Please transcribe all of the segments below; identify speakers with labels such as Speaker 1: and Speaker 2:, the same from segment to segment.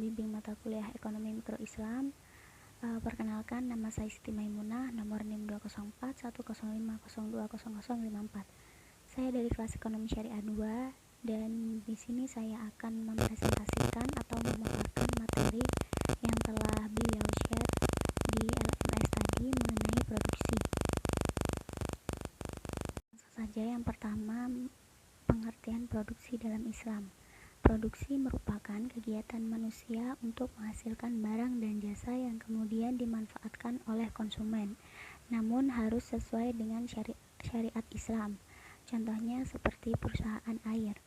Speaker 1: pembimbing mata kuliah Ekonomi Mikro Islam. Perkenalkan, nama saya Siti Maimunah, nomor NIM 2041050200054. Saya dari kelas Ekonomi Syariah 2, dan di sini saya akan mempresentasikan atau memaparkan materi yang telah beliau share di LMS tadi mengenai produksi. Langsung saja, yang pertama, pengertian produksi dalam Islam. Produksi merupakan kegiatan manusia untuk menghasilkan barang dan jasa yang kemudian dimanfaatkan oleh konsumen, namun harus sesuai dengan syariat Islam. Contohnya seperti perusahaan air.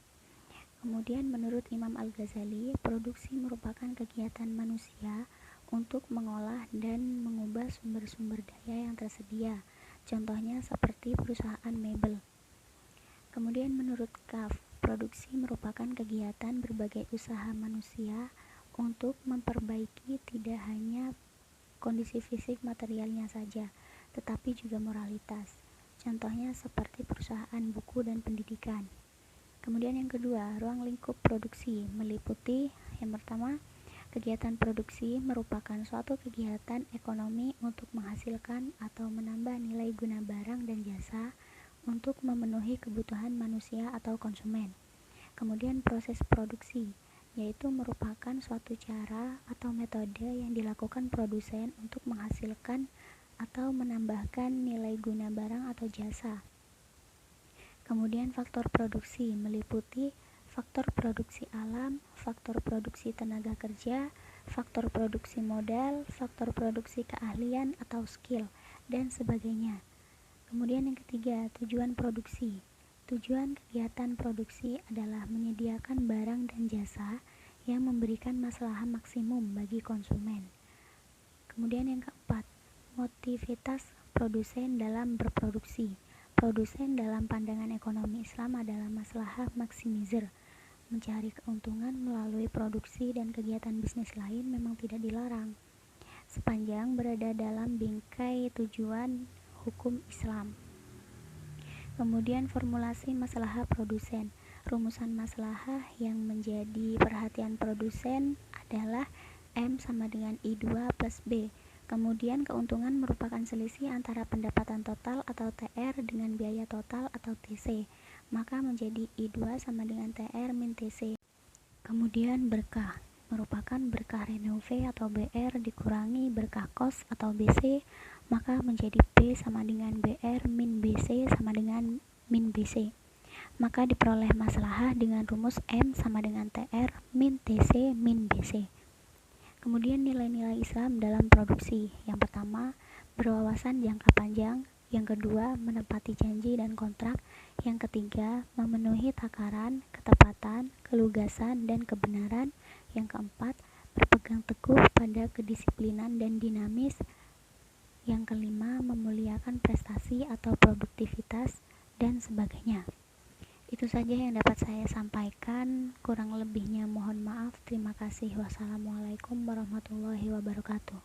Speaker 1: Kemudian menurut Imam Al-Ghazali, produksi merupakan kegiatan manusia untuk mengolah dan mengubah sumber-sumber daya yang tersedia. Contohnya seperti perusahaan mebel. Kemudian menurut Kaf, produksi merupakan kegiatan berbagai usaha manusia untuk memperbaiki tidak hanya kondisi fisik materialnya saja, tetapi juga moralitas. Contohnya seperti perusahaan buku dan pendidikan. Kemudian yang kedua, ruang lingkup produksi meliputi yang pertama, kegiatan produksi merupakan suatu kegiatan ekonomi untuk menghasilkan atau menambah nilai guna barang dan jasa untuk memenuhi kebutuhan manusia atau konsumen. Kemudian proses produksi, yaitu merupakan suatu cara atau metode yang dilakukan produsen untuk menghasilkan atau menambahkan nilai guna barang atau jasa. Kemudian faktor produksi meliputi faktor produksi alam, faktor produksi tenaga kerja, faktor produksi modal, faktor produksi keahlian atau skill, dan sebagainya. Kemudian yang ketiga, tujuan produksi. Tujuan kegiatan produksi adalah menyediakan barang dan jasa yang memberikan maslahat maksimum bagi konsumen. Kemudian yang keempat, motivitas produsen dalam berproduksi. Produsen dalam pandangan ekonomi Islam adalah maslahat maksimizer. Mencari keuntungan melalui produksi dan kegiatan bisnis lain memang tidak dilarang, sepanjang berada dalam bingkai tujuan hukum Islam. Kemudian formulasi maslahah produsen. Rumusan maslahah yang menjadi perhatian produsen adalah M sama dengan I2 plus B. Kemudian keuntungan merupakan selisih antara pendapatan total atau TR dengan biaya total atau TC. Maka menjadi I2 sama dengan TR min TC. Kemudian berkah merupakan berkah renove atau BR dikurangi berkah kos atau BC, maka menjadi B sama dengan BR min BC sama dengan min BC. Maka diperoleh maslahah dengan rumus M sama dengan TR min TC min BC. Kemudian nilai-nilai Islam dalam produksi. Yang pertama, berwawasan jangka panjang. Yang kedua, menepati janji dan kontrak. Yang ketiga, memenuhi takaran, ketepatan, kelugasan, dan kebenaran. Yang keempat, berpegang teguh pada kedisiplinan dan dinamis. Yang kelima, memuliakan prestasi atau produktivitas, dan sebagainya. Itu saja yang dapat saya sampaikan. Kurang lebihnya mohon maaf. Terima kasih. Wassalamualaikum warahmatullahi wabarakatuh.